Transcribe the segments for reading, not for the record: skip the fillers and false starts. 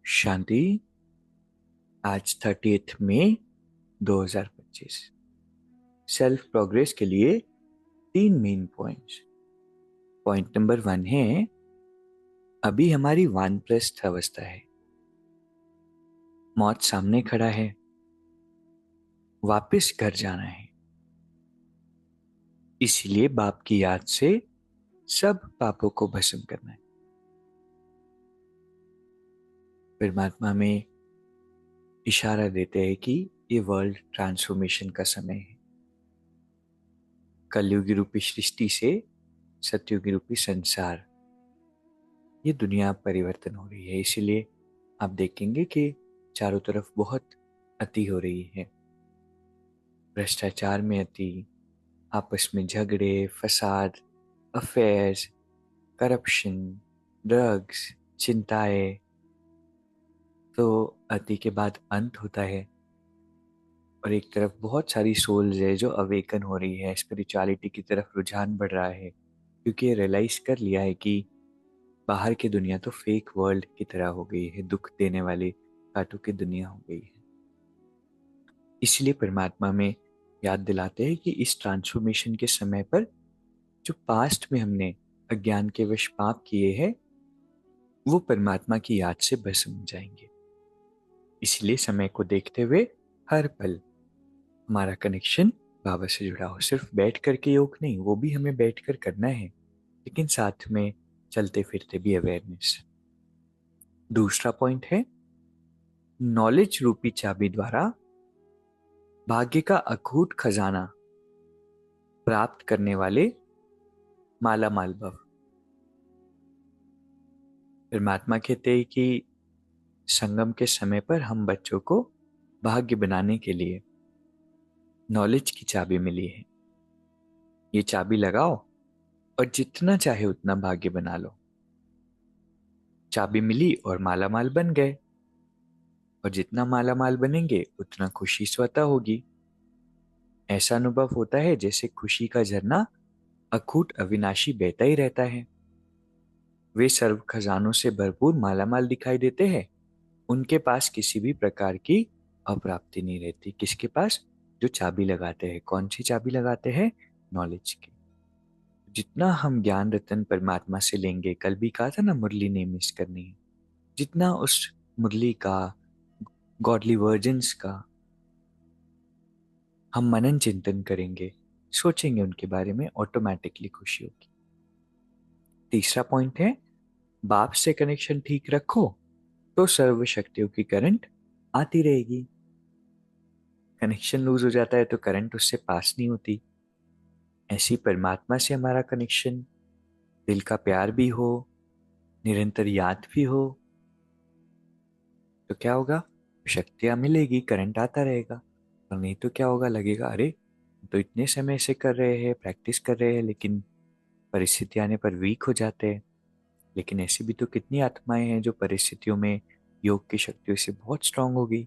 शांति। आज 30 मई 2025। Self progress के लिए 3 मेन पॉइंट्स। पॉइंट नंबर 1 है, अभी हमारी वानप्रस्थ अवस्था है, मौत सामने खड़ा है, वापस घर जाना है। इसलिए बाप की याद से सब पापों को भस्म करना है। परमात्मा में इशारा देते हैं कि ये वर्ल्ड ट्रांसफॉर्मेशन का समय है। कलयुगी रूपी सृष्टि से सतयुगी रूपी संसार, ये दुनिया परिवर्तन हो रही है। इसीलिए आप देखेंगे कि चारों तरफ बहुत अति हो रही है। भ्रष्टाचार में अति, आपस में झगड़े, फसाद, अफेयर्स, करप्शन, ड्रग्स, चिंताएं। तो अति के बाद अंत होता है। और एक तरफ बहुत सारी सोल्स है जो अवेकन हो रही है, स्पिरिचुअलिटी की तरफ रुझान बढ़ रहा है, क्योंकि ये रियलाइज कर लिया है कि बाहर की दुनिया तो फेक वर्ल्ड की तरह हो गई है, दुख देने वाली कांटों की दुनिया हो गई है। इसलिए परमात्मा में याद दिलाते हैं कि इस ट्रांसफॉर्मेशन के समय पर जो पास्ट में हमने अज्ञान के वश पाप किए हैं, वो परमात्मा की याद से भस्म हो जाएंगे। इसलिए समय को देखते हुए हर पल हमारा कनेक्शन बाबा से जुड़ा हो। सिर्फ बैठ करके योग नहीं, वो भी हमें बैठ कर करना है, लेकिन साथ में चलते फिरते भी अवेयरनेस। दूसरा पॉइंट है, नॉलेज रूपी चाबी द्वारा भाग्य का अकूट खजाना प्राप्त करने वाले माला माल भव। परमात्मा कहते हैं कि संगम के समय पर हम बच्चों को भाग्य बनाने के लिए नॉलेज की चाबी मिली है। ये चाबी लगाओ और जितना चाहे उतना भाग्य बना लो। चाबी मिली और माला माल बन गए, और जितना माला माल बनेंगे उतना खुशी स्वतः होगी। ऐसा अनुभव होता है जैसे खुशी का झरना अखूट अविनाशी बहता ही रहता है। वे सर्व खजानों से भरपूर मालामाल दिखाई देते हैं। उनके पास किसी भी प्रकार की अप्राप्ति नहीं रहती। किसके पास? जो चाबी लगाते हैं। कौन सी चाबी लगाते हैं? नॉलेज की। जितना हम ज्ञान रतन परमात्मा से लेंगे, कल भी कहा था ना, मुरली नहीं मिस करनी है। जितना उस मुरली का, गॉडली वर्जन्स का हम मनन चिंतन करेंगे, सोचेंगे उनके बारे में, ऑटोमेटिकली खुशी होगी। तीसरा पॉइंट है, बाप से कनेक्शन ठीक रखो तो सर्व शक्तियों की करंट आती रहेगी। कनेक्शन लूज हो जाता है तो करंट उससे पास नहीं होती। ऐसी परमात्मा से हमारा कनेक्शन, दिल का प्यार भी हो, निरंतर याद भी हो, तो क्या होगा? शक्तियां मिलेगी, करंट आता रहेगा। और नहीं तो क्या होगा? लगेगा अरे तो इतने समय से कर रहे हैं, प्रैक्टिस कर रहे हैं, लेकिन परिस्थिति आने पर वीक हो जाते हैं। लेकिन ऐसी भी तो कितनी आत्माएं हैं जो परिस्थितियों में योग की शक्तियों से बहुत स्ट्रांग होगी।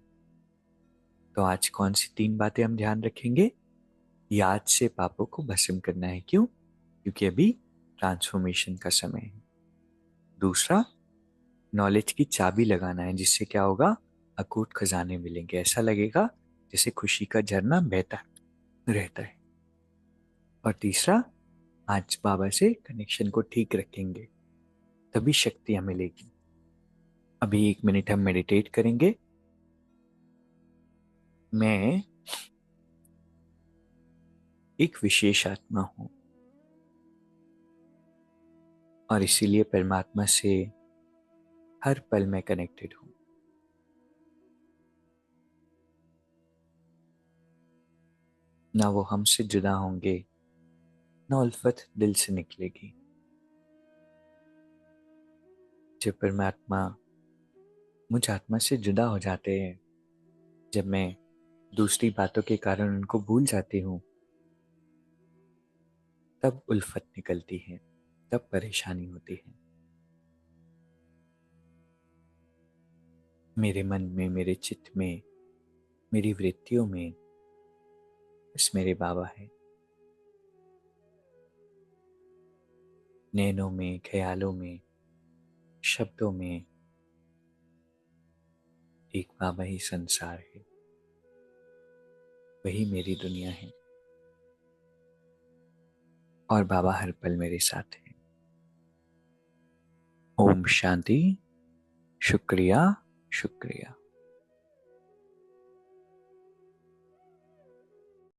तो आज कौन सी 3 बातें हम ध्यान रखेंगे? याद से पापों को भस्म करना है। क्यों? क्योंकि अभी ट्रांसफॉर्मेशन का समय है। दूसरा, नॉलेज की चाबी लगाना है, जिससे क्या होगा? अकूट खजाने मिलेंगे। ऐसा लगेगा जैसे खुशी का झरना बहता रहता है। और तीसरा, आज बाबा से कनेक्शन को ठीक रखेंगे, तभी शक्तियां मिलेगी। अभी 1 मिनट हम मेडिटेट करेंगे। मैं एक विशेष आत्मा हूं, और इसीलिए परमात्मा से हर पल में कनेक्टेड हूं। ना वो हमसे जुदा होंगे, ना उल्फत दिल से निकलेगी। जब परमात्मा मुझ आत्मा से जुदा हो जाते हैं, जब मैं दूसरी बातों के कारण उनको भूल जाती हूँ, तब उल्फत निकलती है, तब परेशानी होती है। मेरे मन में, मेरे चित्त में, मेरी वृत्तियों में बस मेरे बाबा है। नैनों में, ख्यालों में, शब्दों में, एक बाबा ही संसार है, वही मेरी दुनिया है और बाबा हर पल मेरे साथ है। ओम शांति। शुक्रिया। शुक्रिया।